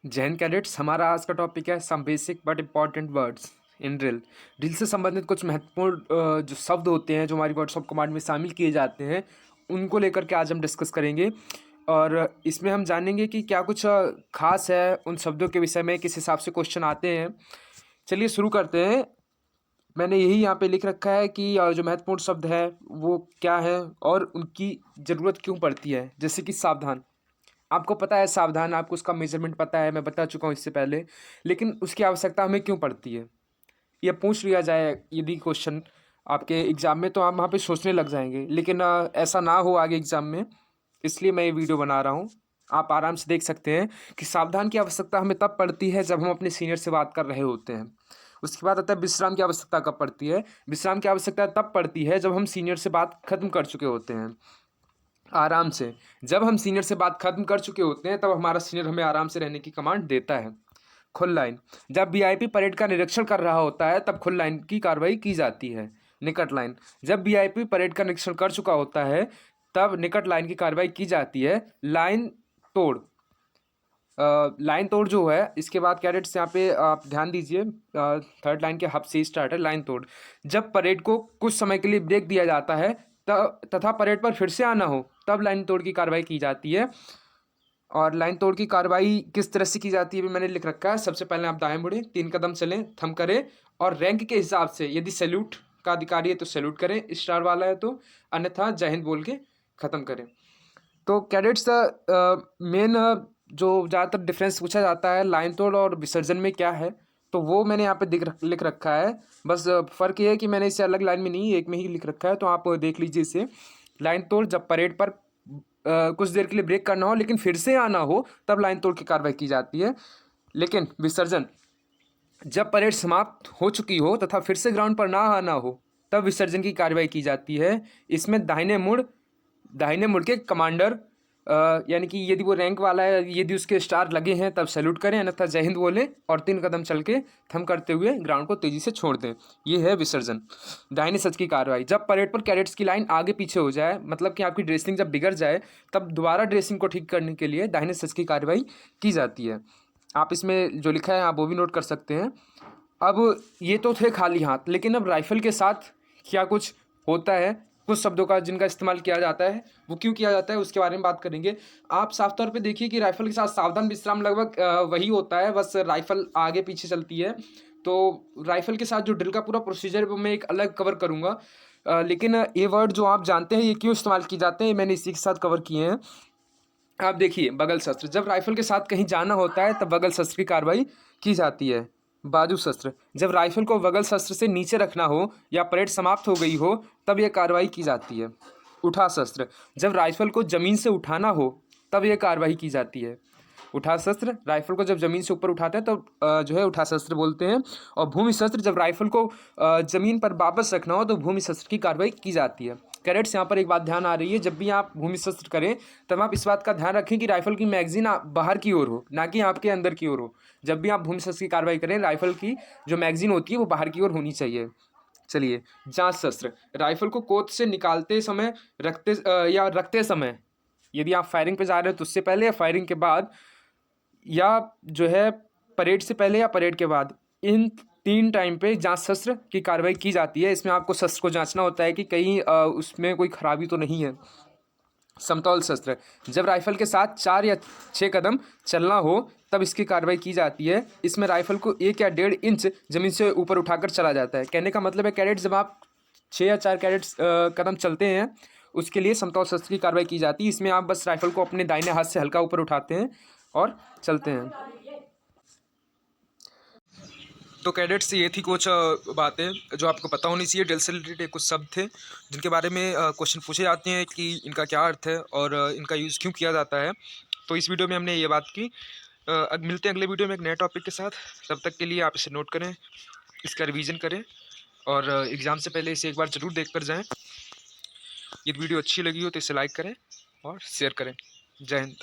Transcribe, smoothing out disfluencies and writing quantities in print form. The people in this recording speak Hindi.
जय हिंद कैडेट्स। हमारा आज का टॉपिक है some basic but important words in drill. Drill से संबंधित कुछ महत्वपूर्ण जो शब्द होते हैं जो हमारी वर्ड्स ऑफ कमांड में शामिल किए जाते हैं, उनको लेकर के आज हम डिस्कस करेंगे। और इसमें हम जानेंगे कि क्या कुछ खास है उन शब्दों के विषय में, किस हिसाब से क्वेश्चन आते हैं। चलिए शुरू करते हैं। मैंने यही यहाँ पे लिख रखा है कि जो महत्वपूर्ण शब्द है वो क्या है और उनकी ज़रूरत क्यों पड़ती है। जैसे कि सावधान, आपको पता है सावधान, आपको उसका मेजरमेंट पता है, मैं बता चुका हूँ इससे पहले। लेकिन उसकी आवश्यकता हमें क्यों पड़ती है, ये पूछ लिया जाए यदि क्वेश्चन आपके एग्ज़ाम में, तो आप वहाँ पे सोचने लग जाएंगे। लेकिन ऐसा ना हो आगे एग्ज़ाम में, इसलिए मैं ये वीडियो बना रहा हूँ। आप आराम से देख सकते हैं कि सावधान की आवश्यकता हमें तब पड़ती है जब हम अपने सीनियर से बात कर रहे होते हैं। उसके बाद आता है विश्राम की आवश्यकता कब पड़ती है। विश्राम की आवश्यकता तब पड़ती है जब हम सीनियर से बात खत्म कर चुके होते हैं आराम से। जब हम सीनियर से बात खत्म कर चुके होते हैं तब हमारा सीनियर हमें आराम से रहने की कमांड देता है। खुल लाइन, जब वीआईपी परेड का निरीक्षण कर रहा होता है तब खुल लाइन की कार्रवाई की जाती है। निकट लाइन, जब वीआईपी परेड का निरीक्षण कर चुका होता है तब निकट लाइन की कार्रवाई की जाती है। लाइन तोड़, लाइन तोड़ जो है, इसके बाद कैडेट्स यहाँ पे आप ध्यान दीजिए, थर्ड लाइन के हब से स्टार्ट है लाइन तोड़। जब परेड को कुछ समय के लिए ब्रेक दिया जाता है तथा परेड पर फिर से आना हो तब लाइन तोड़ की कार्रवाई की जाती है। और लाइन तोड़ की कार्रवाई किस तरह से की जाती है भी मैंने लिख रखा है। सबसे पहले आप दाएं मुड़ें, 3 कदम चलें, थम करें और रैंक के हिसाब से, यदि सैल्यूट का अधिकारी है तो सैल्यूट करें, स्टार वाला है तो, अन्यथा जय हिंद बोल के ख़त्म करें। तो कैडेट्स मेन जो ज़्यादातर डिफरेंस पूछा जाता है लाइन तोड़ और विसर्जन में क्या है, तो वो मैंने यहाँ पे लिख रखा है। बस फ़र्क ये है कि मैंने इसे अलग लाइन में नहीं, एक में ही लिख रखा है, तो आप देख लीजिए इसे। लाइन तोड़, जब परेड पर कुछ देर के लिए ब्रेक करना हो लेकिन फिर से आना हो तब लाइन तोड़ की कार्रवाई की जाती है। लेकिन विसर्जन, जब परेड समाप्त हो चुकी हो तथा फिर से ग्राउंड पर ना आना हो तब विसर्जन की कार्रवाई की जाती है। इसमें दाहिने मुड़ के कमांडर, यानी कि यदि वो रैंक वाला है, यदि उसके स्टार लगे हैं तब सैल्यूट करें, अन्यथा जय हिंद बोलें और 3 कदम चल के थम करते हुए ग्राउंड को तेज़ी से छोड़ दें। ये है विसर्जन। दाहिने सच की कार्रवाई, जब परेड पर कैडेट्स की लाइन आगे पीछे हो जाए, मतलब कि आपकी ड्रेसिंग जब बिगड़ जाए, तब दोबारा ड्रेसिंग को ठीक करने के लिए दाहिने सच की कार्रवाई की जाती है। आप इसमें जो लिखा है आप वो भी नोट कर सकते हैं। अब ये तो थे खाली हाथ, लेकिन अब राइफल के साथ क्या कुछ होता है, कुछ शब्दों का जिनका इस्तेमाल किया जाता है, वो क्यों किया जाता है उसके बारे में बात करेंगे। आप साफ तौर पे देखिए कि राइफल के साथ सावधान विश्राम लगभग वही होता है, बस राइफल आगे पीछे चलती है। तो राइफल के साथ जो ड्रिल का पूरा प्रोसीजर वो मैं एक अलग कवर करूँगा। लेकिन ये वर्ड जो आप जानते हैं ये क्यों इस्तेमाल किए जाते हैं, मैंने इसी के साथ कवर किए हैं। आप देखिए, बगल शस्त्र, जब राइफल के साथ कहीं जाना होता है तब बगल शस्त्र की कार्रवाई की जाती है। बाजू शस्त्र, जब राइफल को बगल शस्त्र से नीचे रखना हो या परेड समाप्त हो गई हो तब यह कार्रवाई की जाती है। उठा शस्त्र, जब राइफल को जमीन से उठाना हो तब यह कार्रवाई की जाती है। उठा शस्त्र, राइफल को जब जमीन से ऊपर उठाते हैं तो जो है उठा शस्त्र बोलते हैं। और भूमि शस्त्र, जब राइफल को जमीन पर वापस रखना हो तो भूमि शस्त्र की कार्रवाई की जाती है। कैडेट्स, यहाँ पर एक बात ध्यान आ रही है, जब भी आप भूमि शस्त्र करें तब आप इस बात का ध्यान रखें कि राइफल की मैगजीन बाहर की ओर हो, ना कि आपके अंदर की ओर हो। जब भी आप भूमि शस्त्र की कार्रवाई करें, राइफल की जो मैगजीन होती है वो बाहर की ओर होनी चाहिए। चलिए, जांच शस्त्र, राइफल को कोत से निकालते समय, रखते समय, यदि आप फायरिंग पे जा रहे हो तो उससे पहले या फायरिंग के बाद, या जो है परेड से पहले या परेड के बाद, इन 3 टाइम पे जांच शस्त्र की कार्रवाई की जाती है। इसमें आपको शस्त्र को जांचना होता है कि कहीं उसमें कोई खराबी तो नहीं है। समतौल शस्त्र, जब राइफल के साथ 4 या 6 कदम चलना हो तब इसकी कार्रवाई की जाती है। इसमें राइफल को 1 या 1.5 इंच जमीन से ऊपर उठाकर चला जाता है। कहने का मतलब है कैडेट, जब आप 6 या 4 कदम चलते हैं उसके लिए समतौल शस्त्र की कार्रवाई की जाती है। इसमें आप बस राइफल को अपने दाहिने हाथ से हल्का ऊपर उठाते हैं और चलते हैं। तो कैडेट्स, ये थी कुछ बातें जो आपको पता होनी चाहिए। ड्रिल से रिलेटेड कुछ शब्द थे जिनके बारे में क्वेश्चन पूछे जाते हैं कि इनका क्या अर्थ है और इनका यूज़ क्यों किया जाता है। तो इस वीडियो में हमने ये बात की। अब मिलते हैं अगले वीडियो में एक नए टॉपिक के साथ। तब तक के लिए आप इसे नोट करें, इसका रिवीजन करें और एग्ज़ाम से पहले इसे एक बार ज़रूर देख कर जाएँ। यदि वीडियो अच्छी लगी हो तो इसे लाइक करें और शेयर करें। जय हिंद।